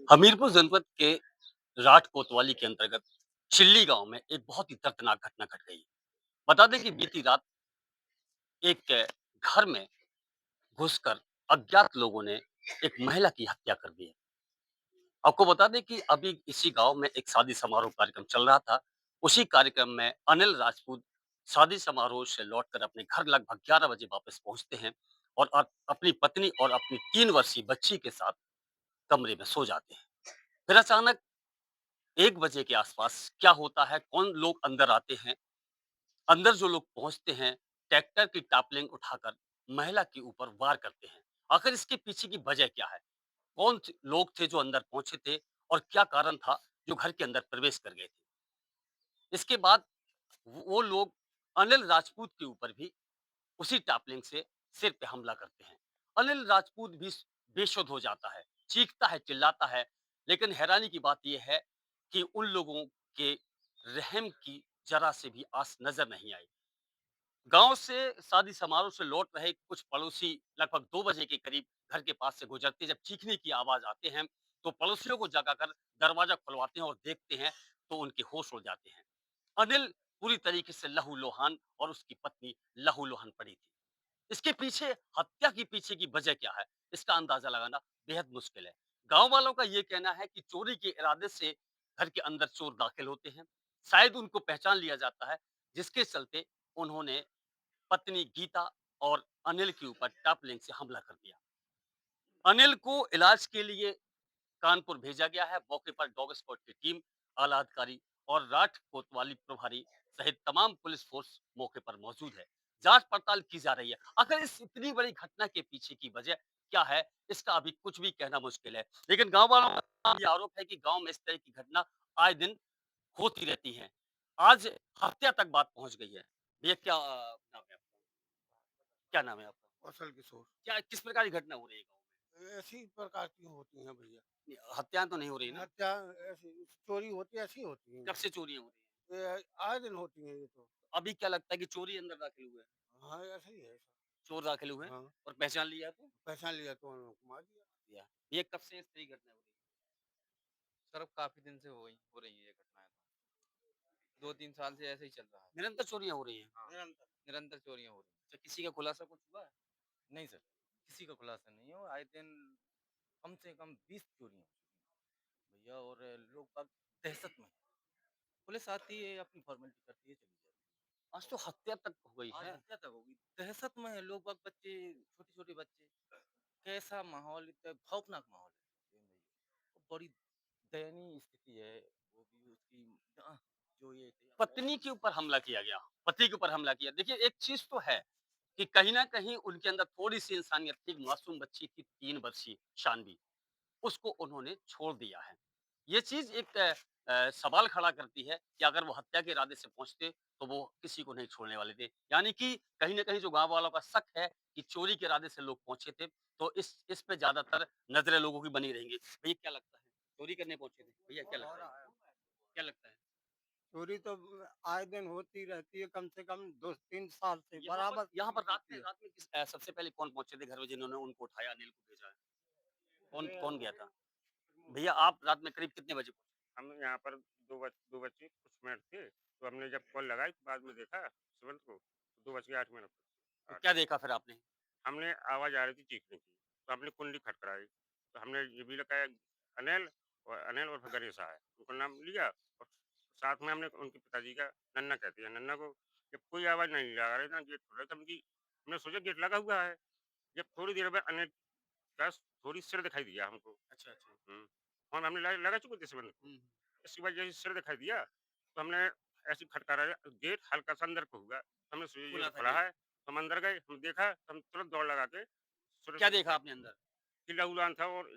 हमीरपुर जनपद के राठ कोतवाली के अंतर्गत चिल्ली गांव में एक बहुत ही दर्दनाक घटना घट गई। बता दें कि बीती रात एक घर में घुसकर अज्ञात लोगों ने एक महिला की हत्या कर दी है। आपको बता दें कि अभी इसी गांव में एक शादी समारोह कार्यक्रम चल रहा था। उसी कार्यक्रम में अनिल राजपूत शादी समारोह से लौटकर अपने घर लगभग 11 बजे वापस पहुंचते हैं और अपनी पत्नी और अपनी 3 वर्षीय बच्ची के साथ कमरे में सो जाते हैं। फिर अचानक 1 बजे के आसपास क्या होता है, कौन लोग अंदर आते हैं, अंदर जो लोग पहुंचते हैं, ट्रैक्टर की टापलिंग उठाकर महिला के ऊपर वार करते हैं। आखिर इसके पीछे की वजह क्या है? लोग थे जो अंदर पहुंचे थे और क्या कारण था जो घर के अंदर प्रवेश कर गए थे? इसके बाद वो लोग अनिल राजपूत के ऊपर भी उसी टापलिंग से सिर पे हमला करते हैं। अनिल राजपूत भी बेशुद्ध हो जाता है, चीखता है, चिल्लाता है, लेकिन हैरानी की बात यह है कि उन लोगों के रहम की जरा से भी आस नजर नहीं आई। गांव से शादी समारोह से लौट रहे कुछ पड़ोसी लगभग 2 बजे के करीब घर के पास से गुजरते, जब चीखने की आवाज आते हैं तो पड़ोसियों को जगाकर दरवाजा खुलवाते हैं और देखते हैं तो उनके होश उड़ जाते हैं। अनिल पूरी तरीके से लहूलुहान और उसकी पत्नी लहूलुहान पड़ी थी। इसके पीछे, हत्या के पीछे की वजह क्या है, इसका अंदाजा लगाना बेहद मुश्किल है। गांव वालों का यह कहना है कि चोरी के इरादे से घर के अंदर चोर दाखिल होते हैं। शायद उनको पहचान लिया जाता है, जिसके चलते उन्होंने पत्नी गीता और अनिल के ऊपर टापलिंग से हमला कर दिया। अनिल को इलाज के लिए कानपुर भेजा गया है। मौके पर डॉग स्क्वाड की टीम, आला अधिकारी और राठ कोतवाली प्रभारी सहित तमाम पुलिस फोर्स मौके पर मौजूद है। जांच पड़ताल की जा रही है। आखिर इस इतनी बड़ी घटना के पीछे की वजह क्या है, इसका अभी कुछ भी कहना मुश्किल है। लेकिन गांव वालों का ये आरोप है कि गांव में इस तरह की घटना आए दिन होती रहती है। आज हत्या तक बात पहुंच गई है। भैया क्या नाम है आपका? क्या नाम है आपका? कौशल किशोर। क्या किस प्रकार की घटना हो रही है गांव ऐसी प्रकार की होती हैं भैया। में? हत्याएं तो नहीं हो रही ना? हत्या ऐसी चोरी होती है, ऐसी होती हैं। कब से चोरियां हो रही हैं? ये आए दिन होती हैं ये तो। अभी क्या लगता है कि चोरी अंदर दाखिल हुए हैं? हाँ, ऐसा ही है ऐसा। चोर दाखिल हुए हैं हाँ, और पहचान लिया आपने? पहचान लिया तो उन्होंने मार दिया। या ये कब से इस तरह की घटना हो रही सर अब काफ़ी दिन से हो रही है ये घटनाएँ तो। 2-3 साल से ऐसे ही चल रहा है। है? निरंतर चोरियां हो रही हैं? हाँ, निरंतर चोरियाँ हो रही हैं। अच्छा, किसी का खुलासा कुछ हुआ है? नहीं सर, किसी का खुलासा नहीं हो, आए दिन कम से कम 20 चोरियाँ हो चुकी हैं भैया और लोग बाग दहशत में हैं। पुलिस आती है, अपनी फॉर्मेलिटी करती है, चली जाती है। आज तो हत्या तक हो गई आज है। हत्या तक हो गई, दहशत में है लोग बाग, बच्चे, छोटे-छोटे बच्चे। कैसा माहौल, इतना खौफनाक माहौल है भैया। और बड़ी दयनीय स्थिति है, वो भी उसकी जो ये थे पत्नी के ऊपर हमला किया गया, पति के ऊपर हमला किया। देखिए, एक चीज तो है कि कहीं ना कहीं उनके अंदर थोड़ी सी इंसानियत थी। एक मासूम बच्ची थी, 3 वर्षीय शानवी, उसको उन्होंने छोड़ दिया है। ये चीज़ एक सवाल खड़ा करती है कि अगर वो हत्या के इरादे से पहुँचते, तो वो किसी को नहीं छोड़ने वाले थे। यानी कि कहीं न कहीं जो गाँव वालों का शक है कि चोरी के इरादे से लोग पहुँचे थे, तो इस पे ज़्यादातर नज़रें लोगों की बनी रहेंगी। भैया क्या लगता है? चोरी करने पहुँचे थे? भैया क्या लगता है? क्या लगता है? चोरी तो आए दिन होती रहती है, कम से कम 2-3 साल से बराबर यहाँ चोरी पर होती है। रात में सबसे पहले कौन पहुँचे थे घर में जिन्होंने उनको उठाया, अनिल को भेजा है? कौन कौन गया था? भैया आप रात में करीब कितने बजे पहुँचे? हम यहाँ पर 2 बच्चे कुछ मिनट थे, तो हमने जब कॉल लगाई तो बाद में देखा सुबह को 2 बज के 8 मिनट तो 8 क्या देखा फिर आपने? हमने आवाज़ आ रही थी चीखने की, तो हमने कुंडी खटखड़ाई, तो हमने ये भी लगाया अनिल और फिर गणेश आया, उनका नाम लिया और साथ में हमने उनके पिताजी का नन्ना कहते हैं, नन्ना को जब कोई आवाज़ नहीं लगा रहे ना गेट खोला तब की हमने सोचा गेट लगा हुआ है, जब थोड़ी देर में अनिल का थोड़ी सिर दिखाई दिया हमको। अच्छा, अच्छा। और हमने लगा चुके थे सिर को। हुँ। इसके बाद जैसे सिर दिखाई दिया, तो हमने ऐसे ही खटखटाया, गेट हल्का-सा अंदर को हुआ। तो हमने सोचा ये खुला तो था खुला गेट। है, तो हम अंदर गए, हम देखा, तो हम तुरंत दौड़ लगा के क्या सुरक्षित देखा आपने अंदर? चिल्ला-उल्लान था और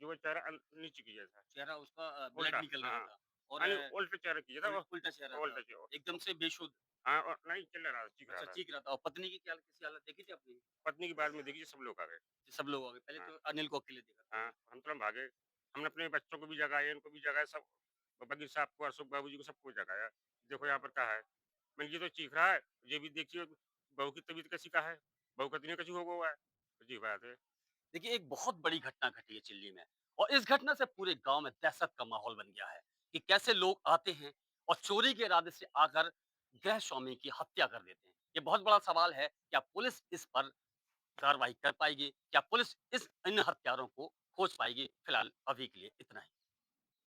जो वो चेहरा नीचे किया था, चेहरा उसका ब्लड उल्टा निकल रहा हाँ, था और यानी उल्टा चेहरा किया था उल्टा चेहरा था, उल्टा किया एकदम से बेशुद्ध। हाँ, और नहीं चिल्ला रहा था, चीख रहा अच्छा, था। चीख रहा था। और पत्नी की क्या किसी हालत देखी थी आपने? पत्नी की बाद में देखी सब लोग आ गए। सब लोग आ गए, पहले हाँ, तो अनिल को अकेले देखा था। हाँ, हम तुरंत भागे। हमने अपने बच्चों को भी जगाया, इनको भी जगाया, सब बगीर साहब को, अशोक बाबू जी को सबको जगाया। देखो यहाँ पर क्या है? मैंने ये तो चीख रहा है, ये भी देखिए बहू की तबीयत कैसी का है? बहू का तबीयत कैसी हो हुआ है? अजीब बात है। देखिए, एक बहुत बड़ी घटना घटी है चिल्ली में और इस घटना से पूरे गांव में दहशत का माहौल बन गया है कि कैसे लोग आते हैं और चोरी के इरादे से आकर गृह स्वामी की हत्या कर देते हैं। ये बहुत बड़ा सवाल है, क्या पुलिस इस पर कार्रवाई कर पाएगी? क्या पुलिस इन हत्यारों को खोज पाएगी? फिलहाल अभी के लिए इतना ही।